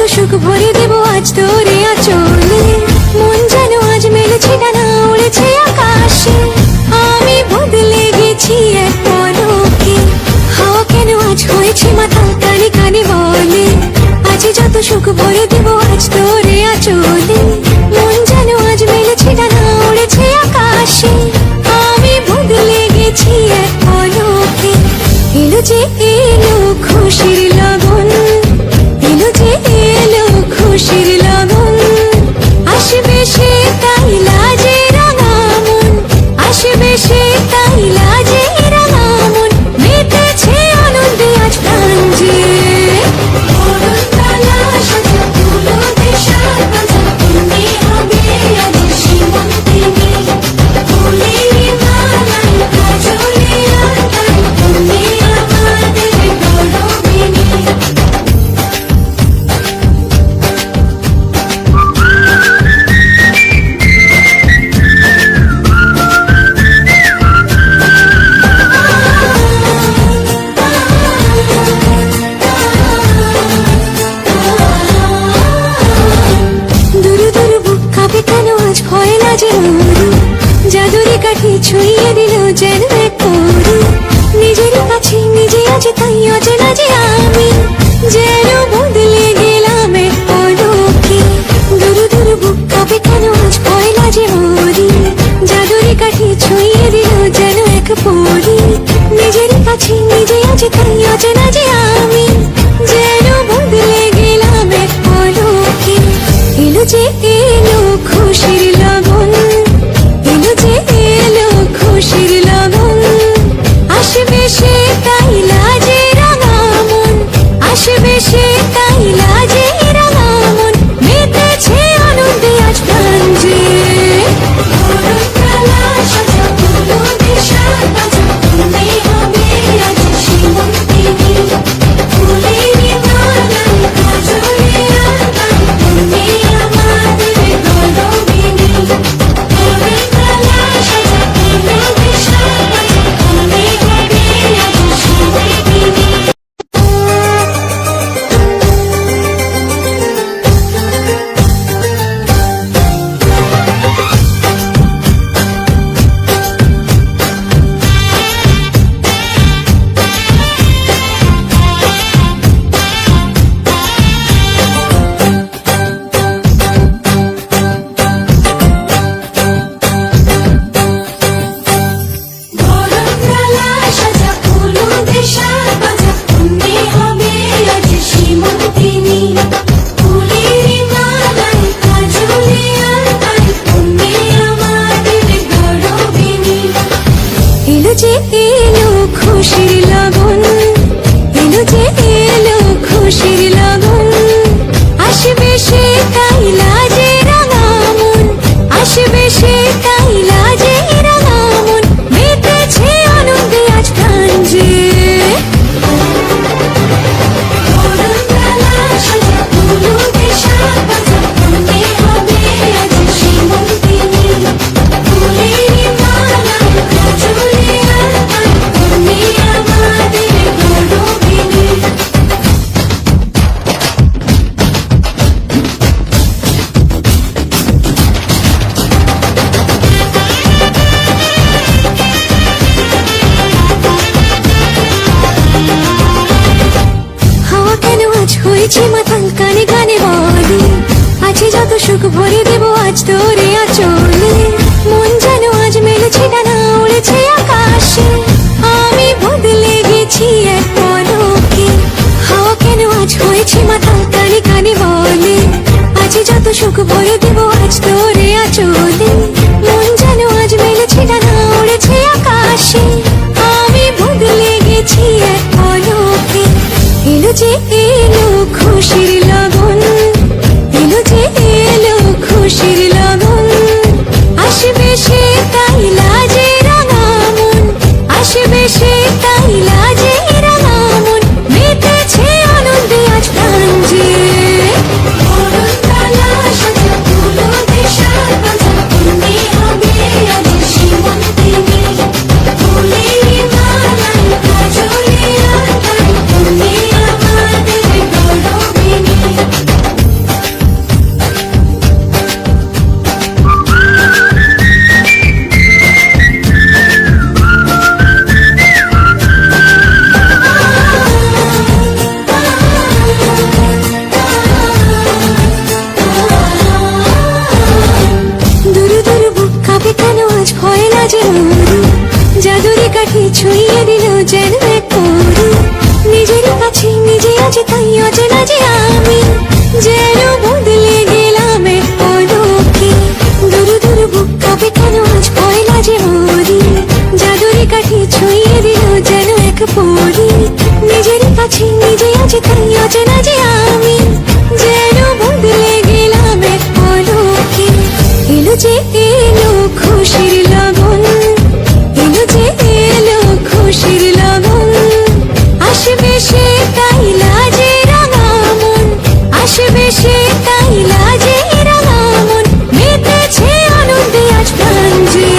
সুখ ভরে দেব আজ তোরে আঁচলে। মন যেন আজ মেলেছে ডানা, উড়েছে আকাশে। আমি বদলে গেছি এক পলকে, হাওয়া কেন আজ হয়েছে মাথা কানে কানে বলে। আজ যত সুখ ভরে দেব আজ তোরে আঁচলে। মন যেন আজ মেলেছে ডানা, উড়েছে আকাশে। আমি বদলে গেছি এক পলকে। এলো যে এলো খুশির লগন, এলো যে এলো খুশির লগন। আসবে সে তাই লাজে রাঙা মন, আসবে সে তাই লাজে রাঙা মন। মেতেছে আনন্দে আজ প্রাণ যে। জাদুরি কাঠি ছুঁয়ে দিল যেন এক পরি। নিজের কাছে নিজে আজ তাই অচেনা যে আমি, যেন বদলে গেলাম এক পলকে। দুরু দুরু বুক কাঁপে কেন আজ পয়লা যে মরি। জাদুরি কাঠি ছুঁয়ে দিল যেন এক পরি। নিজের কাছে নিজে আজ তাই অচেনা যে আমি, যেন বদলে গেলাম এক পলকে। এলো যে এলো খুশির লগন, এলো যে এলো খুশির লগন। আসবে সে তাই লাজে রাঙা মন, আসবে সে তাই লাজে রাঙা মন। মেতেছে আনন্দে আজ প্রাণ যে। এলো যে এলো খুশির লগন, এলো যে এলো খুশির লগন। আসবে সে তাই লাজে রাঙা মন, আসবে সে তাই লাজে রাঙা মন। মেতেছে আনন্দে আজ প্রাণ যে। হয়েছে মাতাল কানে কানে বলে। আছে যত সুখ ভরে দেব আজ তোরে আঁচলে। মন যেন আজ মেলেছে ডানা, উড়েছে আকাশে। আমি বদলে গেছি এক পলকে, হাওয়া কেন আজ হয়েছে মাতাল কানে কানে বলে। আছে যত সুখ ভরে দেব আজ তোরে আঁচলে। মন যেন আজ মেলেছে ডানা, উড়েছে আকাশে। আমি বদলে গেছি এক পলকে। এলো যে এলো খুশির লগন, এলো যে এলো খুশির লগন। আসবে সে তাই লাজে রাঙা মন, আসবে সে তাই লাজে রাঙা মন। মেতেছে আনন্দে আজ প্রাণ যে। যেন এক পরি, নিজের কাছে নিজে আজ তাই অচেনা যে আমি, যেন বদলে গেলাম এক পলকে। এলো যে এলো খুশির লগন, এলো যে এলো খুশির লগন, আসবে সে তাই লাজে রাঙা মন, আসবে সে তাই লাজে রাঙা মন, মেতেছে আনন্দে আজ প্রাণ যে।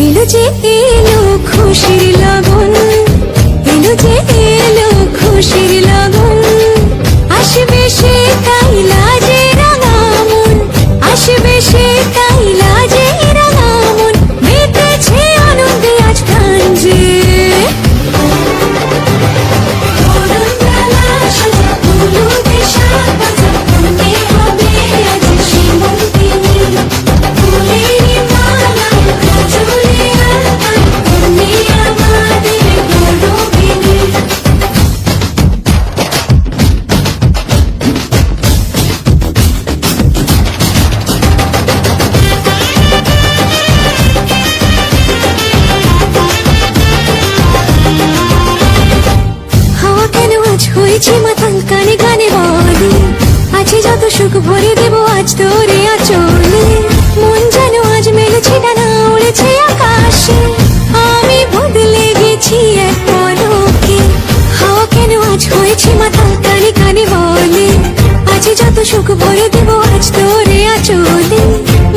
এলো যে এলো খুশির লগন, এলো যে এলো খুশির লগন, আসবে সে তাই লাজে রাঙা মন, আসবে সে তাই লাজে রাঙা মন, মেতেছে আনন্দে আজ প্রাণ যে। হয়েছে মাতাল কানে কানে বলে, আছে যত সুখ ভরে দেবো আজ তোরে আঁচলে, মন যেন আজ মেলেছে ডানা উড়েছে আকাশে, আমি বদলে গেছি এক পলকে। হাওয়া কেন আজ হয়েছে মাতাল কানে কানে বলে, আছে যত সুখ ভরে দেবো আজ তোরে আঁচলে,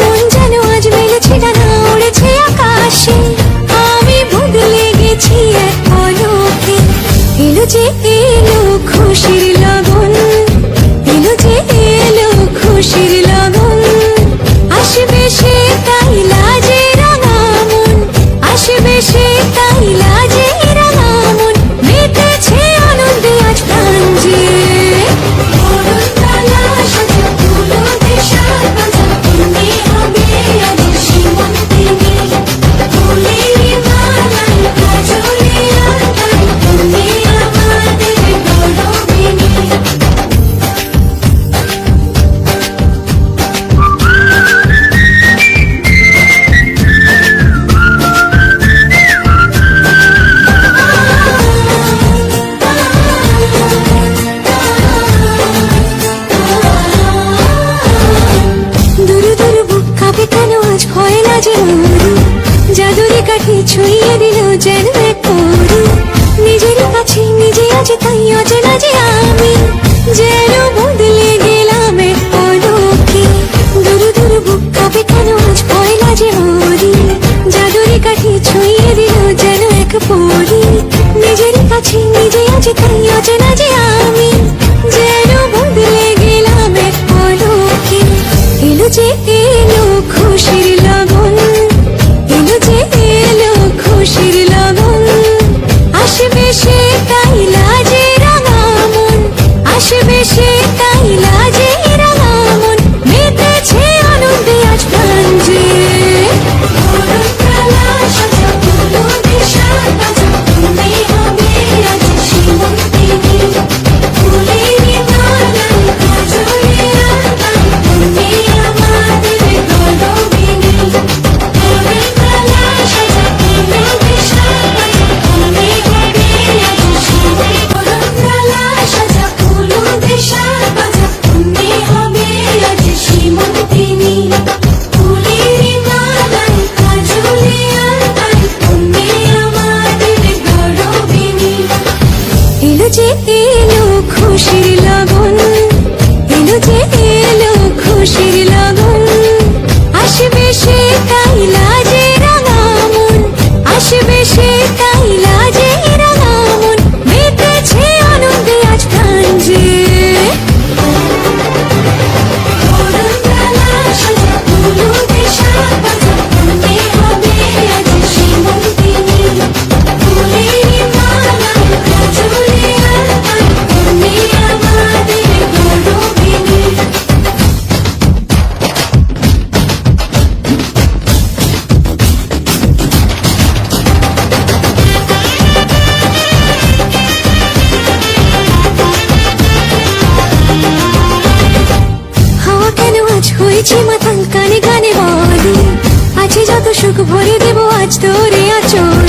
মন যেন আজ মেলেছে ডানা উড়েছে আকাশে, আমি বদলে গেছি এক পলকে। এলো যে এলো খুশির লগন, এলো যে এলো খুশির লগন, আসবে সে তাই লাজে রাঙা মন, আসবে সে তাই লাজে রাঙা মন, মেতেছে আনন্দে আজ প্রাণ যে। জাদুরে কাঠি ছুঁয়ে দিল যেন এক পরি, নিজের কাছে নিজে আজ তাই অচেনা যে আমি, যেন বদলে গেলাম এক পলকে। দুরু দুরু বুক কাঁপে কেন আজ পয়লা যে মরি, জাদুরে কাঠি ছুঁয়ে দিল যেন এক পরি, নিজের কাছে নিজে আজ তাই অচেনা যে আমি, যেন বদলে গেলাম এক পলকে। এলো যে এলো খুশির লগন, এলো যে এলো খুশির লগন, আসবে সে তাই লাজে রাঙা মন, আসবে সে তাই লাজে রাঙা মন, মেতেছে আনন্দে আজ প্রাণ যে। হাসি মাতাল কানে কানে বলে আছে যত সুখ ভরে দেবো আজ তোরে আচলে